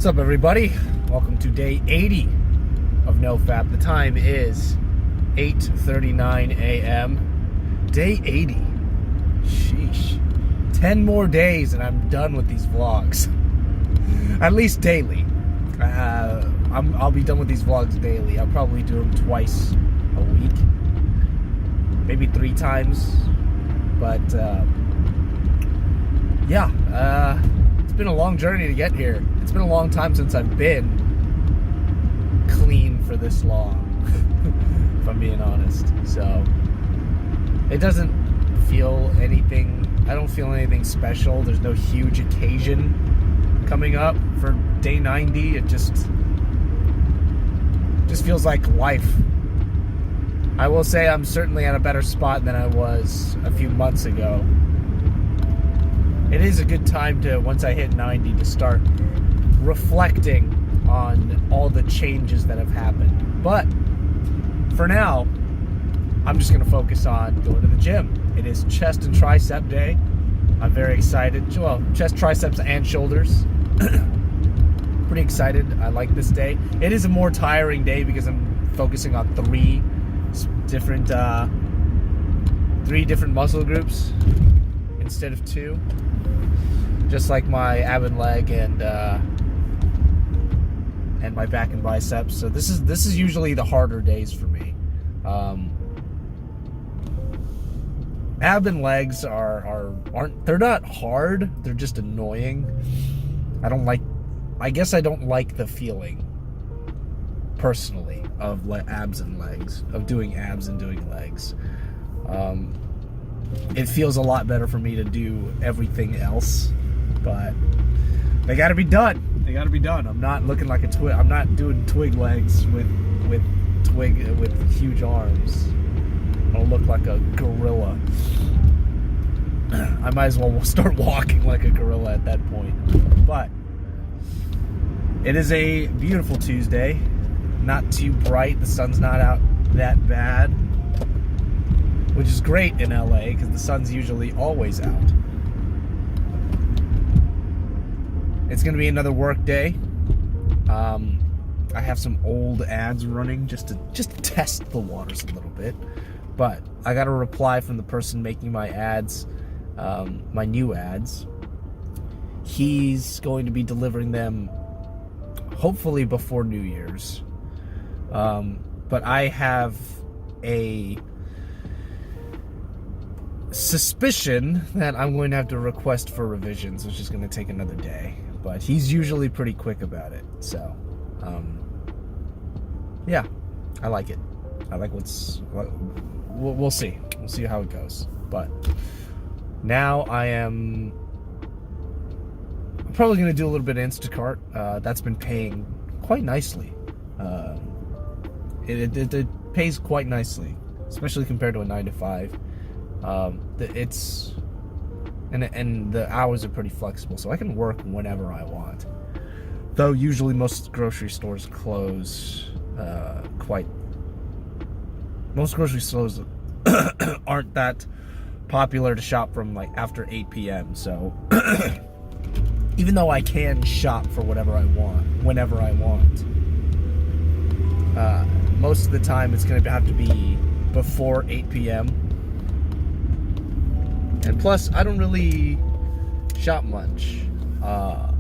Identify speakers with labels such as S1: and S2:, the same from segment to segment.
S1: What's up, everybody? Welcome to day 80 of NoFap. The time is 8:39 a.m. Day 80. Sheesh. 10 more days and I'm done with these vlogs. At least daily. I'll be done with these vlogs daily. I'll probably do them twice a week. Maybe 3 times. But, it's been a long journey to get here. It's been a long time since I've been clean for this long, if I'm being honest. So, it doesn't feel anything, I don't feel anything special. There's no huge occasion coming up for day 90. It just feels like life. I will say I'm certainly at a better spot than I was a few months ago. It is a good time to, once I hit 90, to start reflecting on all the changes that have happened. But for now, I'm just going to focus on going to the gym. It is chest and tricep day. I'm very excited. Well, chest, triceps, and shoulders. Pretty excited. I like this day. It is a more tiring day because I'm focusing on three different muscle groups instead of 2. Just like my ab and leg and my back and biceps. So this is usually the harder days for me. Ab and legs aren't they're not hard. They're just annoying. I guess I don't like the feeling personally of abs and legs, of doing abs and doing legs. It feels a lot better for me to do everything else, but they gotta be done. They gotta be done. I'm not looking like a twig. I'm not doing twig legs with huge arms. I'll look like a gorilla. I might as well start walking like a gorilla at that point. But it is a beautiful Tuesday. Not too bright. The sun's not out that bad, which is great in LA because the sun's usually always out. It's going to be another work day. I have some old ads running just to test the waters a little bit. But I got a reply from the person making my ads, my new ads. He's going to be delivering them hopefully before New Year's. But I have a suspicion that I'm going to have to request for revisions, which is going to take another day. But he's usually pretty quick about it. So, yeah, I like it. I like we'll see. We'll see how it goes. But now I'm probably going to do a little bit of Instacart. That's been paying quite nicely. It pays quite nicely, especially compared to a 9-to-5. And the hours are pretty flexible, so I can work whenever I want. Though usually most grocery stores close most grocery stores aren't that popular to shop from like after 8 p.m. So even though I can shop for whatever I want, whenever I want, most of the time it's going to have to be before 8 p.m. And plus, I don't really shop much. What's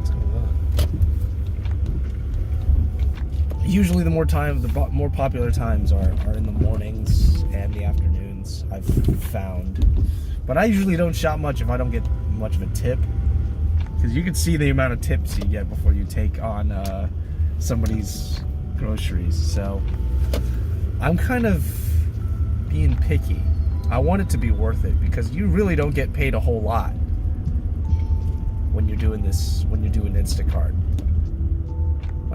S1: going on? Usually the more popular times are in the mornings and the afternoons, I've found. But I usually don't shop much if I don't get much of a tip. Because you can see the amount of tips you get before you take on somebody's groceries. So I'm kind of being picky. I want it to be worth it because you really don't get paid a whole lot when you're doing Instacart.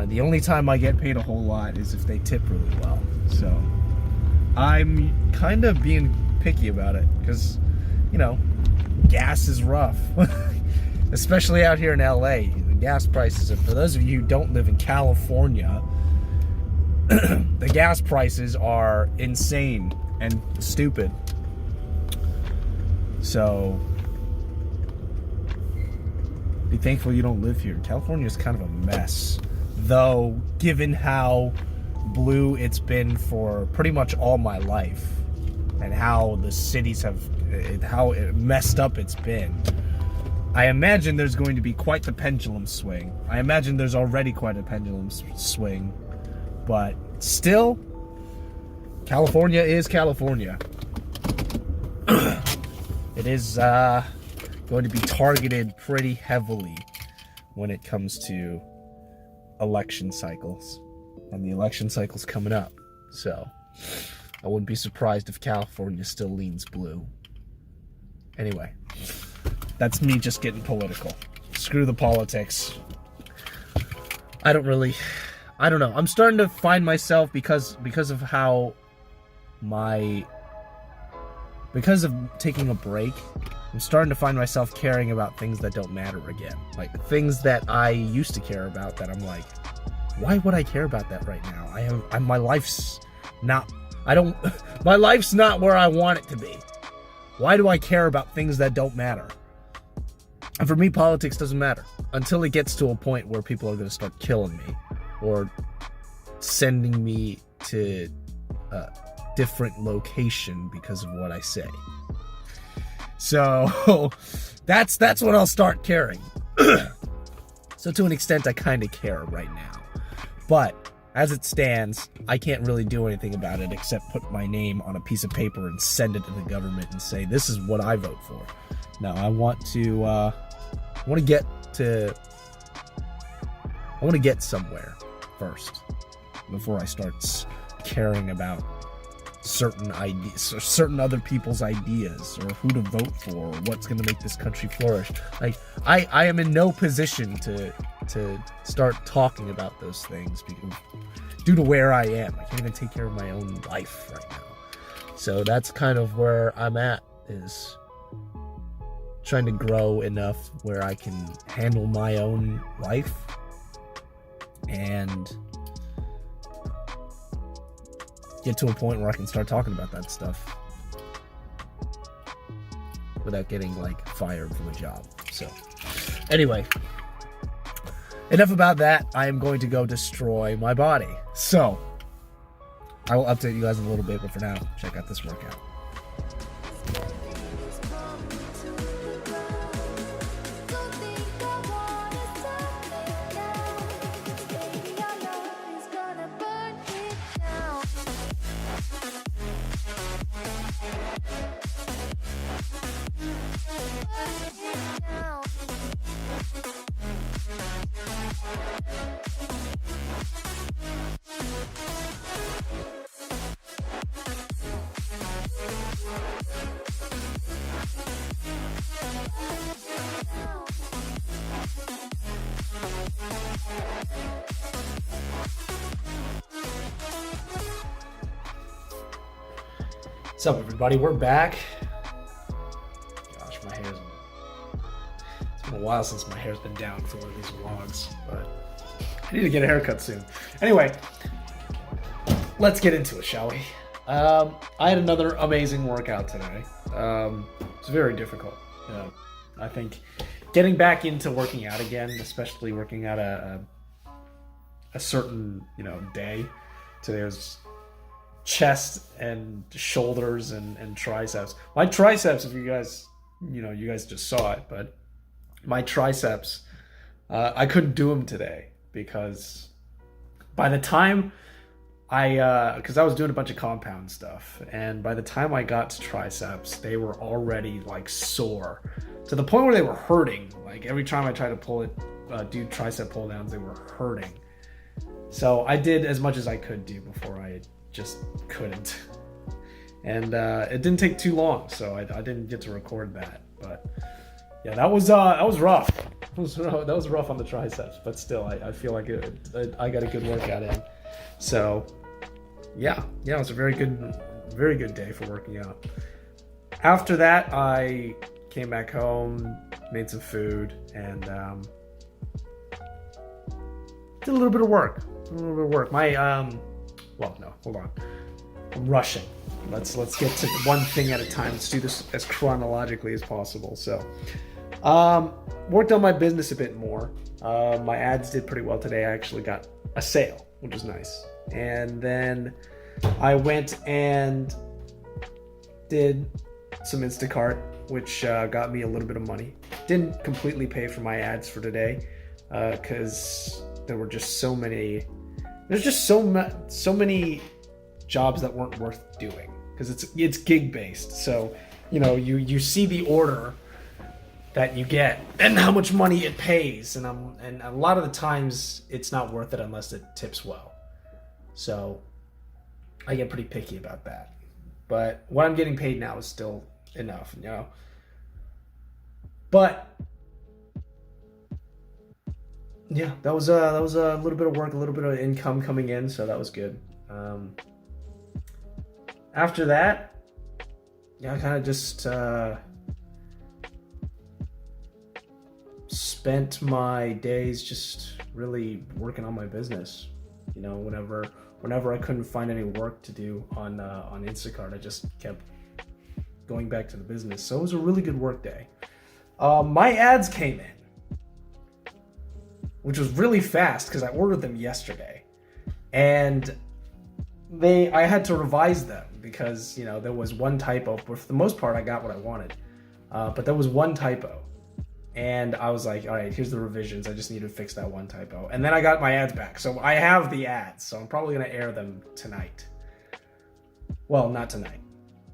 S1: The only time I get paid a whole lot is if they tip really well. So I'm kind of being picky about it because, gas is rough. Especially out here in LA. The gas prices, for those of you who don't live in California, the gas prices are insane and stupid. So Be thankful you don't live here. California is kind of a mess, though, given how blue it's been for pretty much all my life, and how the cities have, how messed up it's been. I imagine there's going to be quite the pendulum swing. I imagine there's already quite a pendulum swing, but still, California is California. It is going to be targeted pretty heavily when it comes to election cycles. And the election cycle's coming up, so I wouldn't be surprised if California still leans blue. Anyway, that's me just getting political. Screw the politics. I don't know. I'm starting to find myself, because of taking a break, I'm starting to find myself caring about things that don't matter again. Like things that I used to care about that I'm like, why would I care about that right now? My life's not where I want it to be. Why do I care about things that don't matter? And for me, politics doesn't matter until it gets to a point where people are going to start killing me or sending me to a different location because of what I say. So that's when I'll start caring. So to an extent, I kind of care right now. But as it stands, I can't really do anything about it except put my name on a piece of paper and send it to the government and say, this is what I vote for. Now, I want to get somewhere first before I start caring about certain ideas, or certain other people's ideas, or who to vote for, or what's going to make this country flourish. Like, I am in no position to start talking about those things because due to where I am. I can't even take care of my own life right now. So that's kind of where I'm at, is trying to grow enough where I can handle my own life and get to a point where I can start talking about that stuff without getting like fired from a job. So anyway, enough about that. I am going to go destroy my body. So I will update you guys in a little bit, but for now, check out this workout. What's up, everybody? We're back. Gosh, my hair's... It's been a while since my hair's been down for one of these vlogs, but I need to get a haircut soon. Anyway, let's get into it, shall we? I had another amazing workout today. It's very difficult. I think getting back into working out again, especially working out a certain day. Today was chest and shoulders and triceps. My triceps, if you guys just saw it, but my triceps, I couldn't do them today because by the time because I was doing a bunch of compound stuff, and by the time I got to triceps, they were already like sore to the point where they were hurting. Like every time I tried to pull it, do tricep pull downs, they were hurting. So I did as much as I could do before I just couldn't, and it didn't take too long, so I didn't get to record that. But yeah, that was rough. That was rough on the triceps, but still, I feel like I got a good workout in. So yeah, it was a very good day for working out. After that, I came back home, made some food, and did a little bit of work. Well, no, hold on. I'm rushing. Let's get to one thing at a time. Let's do this as chronologically as possible. So,
S2: Worked on my business a bit more. My ads did pretty well today. I actually got a sale, which was nice. And then I went and did some Instacart, which got me a little bit of money. Didn't completely pay for my ads for today because there were just so many. There's just so many jobs that weren't worth doing because it's gig based. So you see the order that you get and how much money it pays, and a lot of the times it's not worth it unless it tips well. So I get pretty picky about that. But what I'm getting paid now is still enough, But yeah, that was a little bit of work, a little bit of income coming in, so that was good. After that, yeah, I kind of just spent my days just really working on my business. Whenever I couldn't find any work to do on Instacart, I just kept going back to the business. So it was a really good work day. My ads came in, which was really fast because I ordered them yesterday, and I had to revise them because there was one typo. But for the most part, I got what I wanted, but there was one typo. And I was like, all right, here's the revisions. I just need to fix that one typo. And then I got my ads back. So I have the ads. So I'm probably going to air them tonight. Well, not tonight,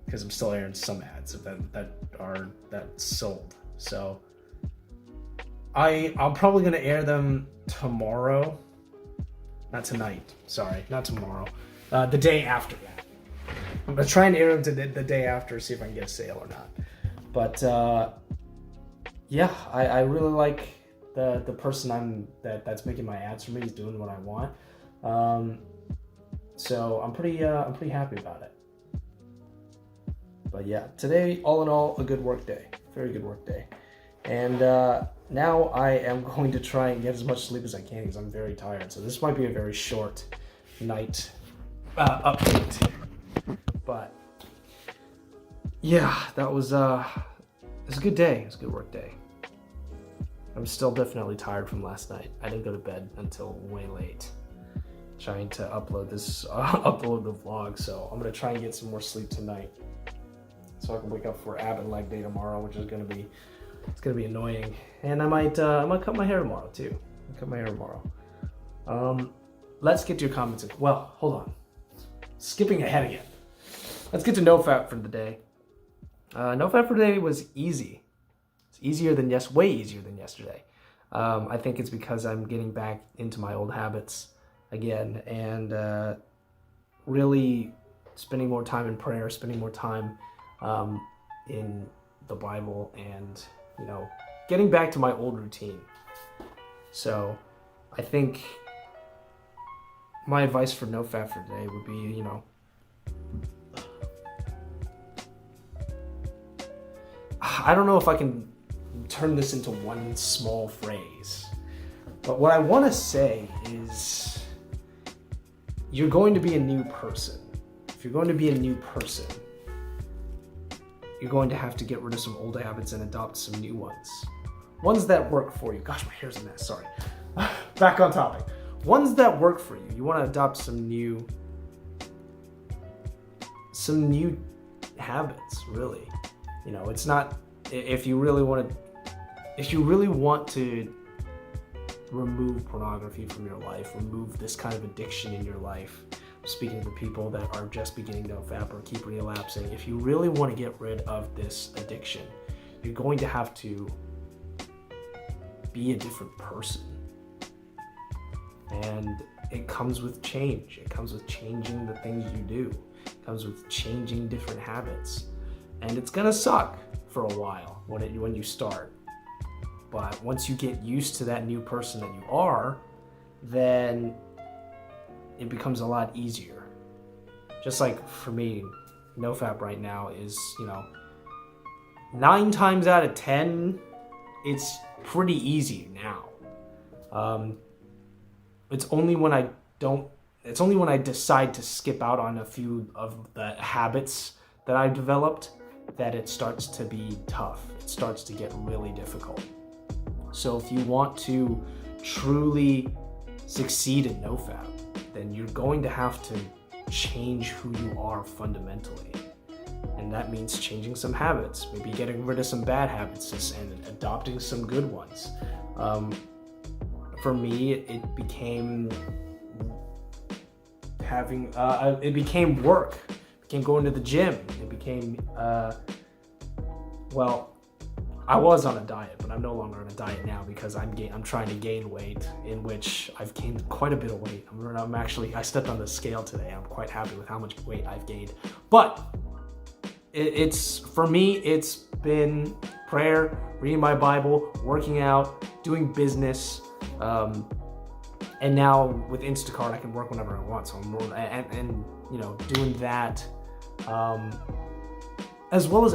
S2: because I'm still airing some ads that sold. So I'm probably going to air them tomorrow. Not tonight. Sorry, not tomorrow. The day after that. I'm going to try and air them the day after, see if I can get a sale or not. But yeah, I really like the person that's making my ads for me. He's doing what I want, so I'm pretty happy about it. But yeah, today, all in all, a good work day, very good work day, and now I am going to try and get as much sleep as I can because I'm very tired. So this might be a very short night update, but yeah, that was it's a good day. It's a good work day. I'm still definitely tired from last night. I didn't go to bed until way late, trying to upload the vlog. So I'm gonna try and get some more sleep tonight, so I can wake up for ab and leg day tomorrow, which is gonna be annoying. And I might cut my hair tomorrow too. Let's get to your comments. Well, hold on. Skipping ahead again. Let's get to NoFap for the day. NoFap for today was easy. It's way easier than yesterday. I think it's because I'm getting back into my old habits again and really spending more time in prayer, spending more time in the Bible, and getting back to my old routine. So I think my advice for NoFap for today would be, I don't know if I can turn this into one small phrase, but what I want to say is you're going to be a new person. If you're going to be a new person, you're going to have to get rid of some old habits and adopt some new ones that work for you. Gosh, my hair's a mess, sorry. Back on topic. Ones that work for you. You want to adopt some new habits, really. It's not, if you really want to remove pornography from your life, remove this kind of addiction in your life. I'm speaking to the people that are just beginning NoFap or keep relapsing. If you really want to get rid of this addiction, you're going to have to be a different person. And it comes with change. It comes with changing the things you do. It comes with changing different habits. And it's gonna suck for a while when you start. But once you get used to that new person that you are, then it becomes a lot easier. Just like for me, NoFap right now is, 9 times out of 10, it's pretty easy now. It's only when I decide to skip out on a few of the habits that I've developed that it starts to be tough. it starts to get really difficult. So if you want to truly succeed in NoFap, then you're going to have to change who you are fundamentally. And that means changing some habits, maybe getting rid of some bad habits and adopting some good ones. For me, it became it became work. It became going to the gym. It became, I was on a diet, but I'm no longer on a diet now because I'm trying to gain weight, in which I've gained quite a bit of weight. I stepped on the scale today. I'm quite happy with how much weight I've gained. But for me, it's been prayer, reading my Bible, working out, doing business, and now with Instacart, I can work whenever I want. So I'm doing that, as well as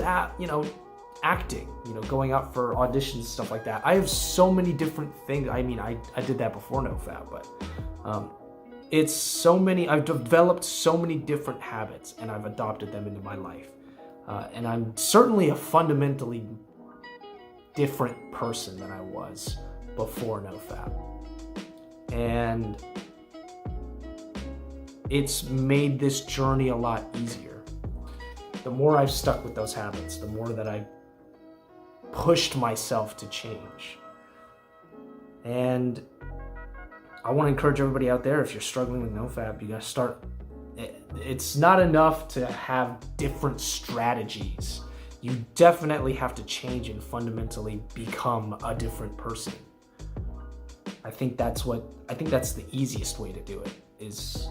S2: acting, going out for auditions, stuff like that. I have so many different things. I mean, I did that before NoFap, but it's so many. I've developed so many different habits, and I've adopted them into my life. And I'm certainly a fundamentally different person than I was before NoFap. And it's made this journey a lot easier. The more I've stuck with those habits, the more that I've pushed myself to change. And I want to encourage everybody out there, if you're struggling with NoFap, you gotta start. It's not enough to have different strategies. You definitely have to change and fundamentally become a different person. I think that's the easiest way to do it, is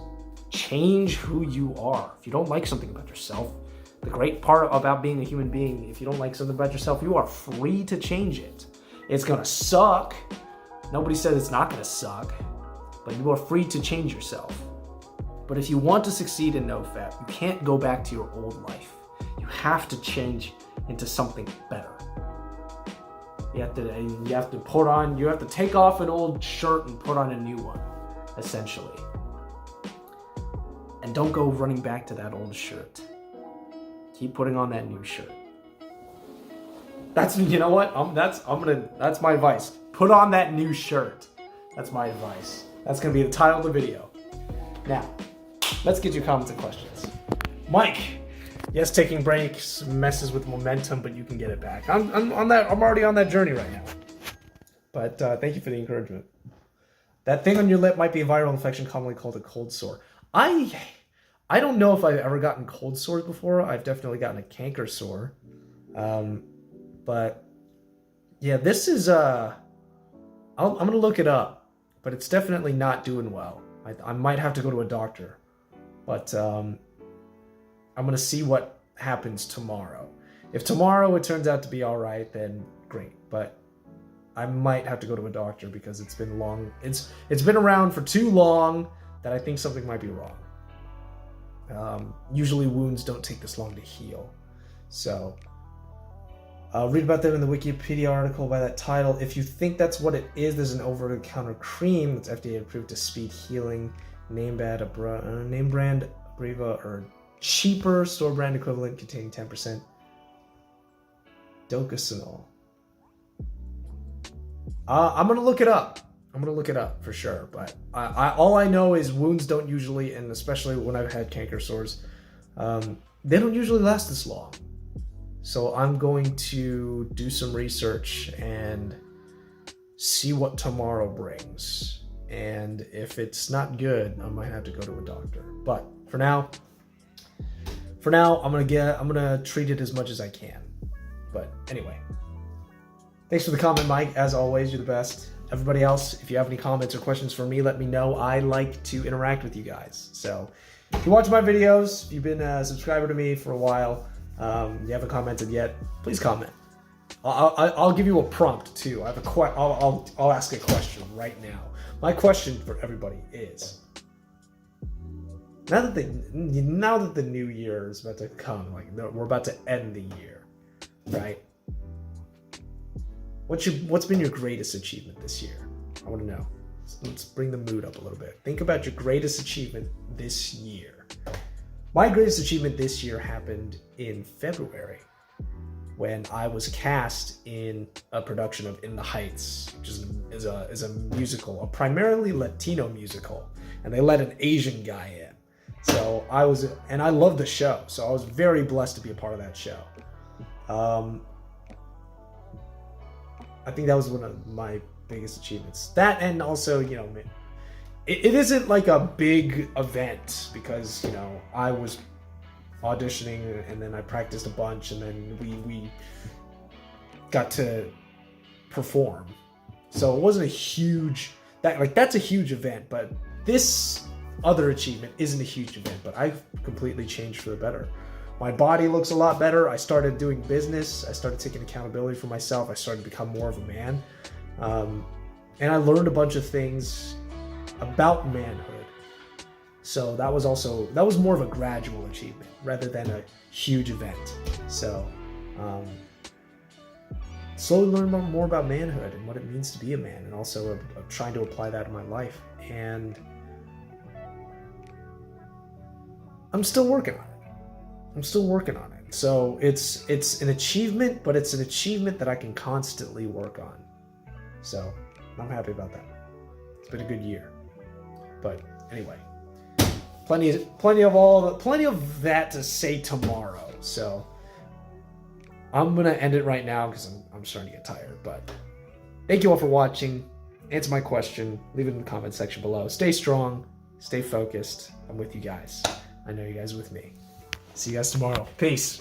S2: change who you are. If you don't like something about yourself, the great part about being a human being, if you don't like something about yourself, you are free to change it. It's gonna suck. Nobody said it's not gonna suck, but you are free to change yourself. But if you want to succeed in NoFap, you can't go back to your old life. You have to change into something better. You have to take off an old shirt and put on a new one, essentially. And don't go running back to that old shirt. Keep putting on that new shirt. That's my advice. Put on that new shirt. That's my advice. That's gonna be the title of the video. Now, let's get your comments and questions. Mike, yes, taking breaks messes with momentum, but you can get it back. I'm already on that journey right now. But thank you for the encouragement. That thing on your lip might be a viral infection, commonly called a cold sore. I don't know if I've ever gotten cold sores before. I've definitely gotten a canker sore. But yeah, this is I'm gonna look it up, but it's definitely not doing well. I might have to go to a doctor, but I'm gonna see what happens tomorrow. If tomorrow it turns out to be all right, then great. But I might have to go to a doctor because it's been long. It's been around for too long that I think something might be wrong. Usually wounds don't take this long to heal. So read about them in the Wikipedia article by that title. If you think that's what it is, there's an over-the-counter cream that's FDA approved to speed healing. Name brand Breva or cheaper store brand equivalent containing 10% docosanol. I'm gonna look it up. I'm gonna look it up for sure, but all I know is wounds don't usually, and especially when I've had canker sores, they don't usually last this long. So I'm going to do some research and see what tomorrow brings. And if it's not good, I might have to go to a doctor. But for now, I'm gonna treat it as much as I can. But anyway, thanks for the comment, Mike. As always, you're the best. Everybody else, if you have any comments or questions for me, let me know. I like to interact with you guys. So if you watch my videos, if you've been a subscriber to me for a while, you haven't commented yet, please comment. I'll give you a prompt too. I'll ask a question right now. My question for everybody is, now that the new year is about to come, like we're about to end the year, right? What's been your greatest achievement this year? I want to know. Let's bring the mood up a little bit. Think about your greatest achievement this year. My greatest achievement this year happened in February. when I was cast in a production of In the Heights, which is a musical, a primarily Latino musical, and they let an Asian guy in. So I loved the show, so I was very blessed to be a part of that show. I think that was one of my biggest achievements. That, and also, you know, it isn't like a big event because, you know, I was auditioning and then I practiced a bunch and then we got to perform. So it wasn't a huge, that's a huge event, but this other achievement isn't a huge event, but I've completely changed for the better. My body looks a lot better. I started doing business. I started taking accountability for myself. I started to become more of a man. And I learned a bunch of things about manhood. So that was more of a gradual achievement rather than a huge event. So slowly learned more about manhood and what it means to be a man, and also trying to apply that in my life. And I'm still working on it. So it's an achievement, but it's an achievement that I can constantly work on. So I'm happy about that. It's been a good year. But anyway, plenty of that to say tomorrow. So I'm gonna end it right now because I'm starting to get tired. But thank you all for watching. Answer my question. Leave it in the comment section below. Stay strong. Stay focused. I'm with you guys. I know you guys are with me. See you guys tomorrow. Peace.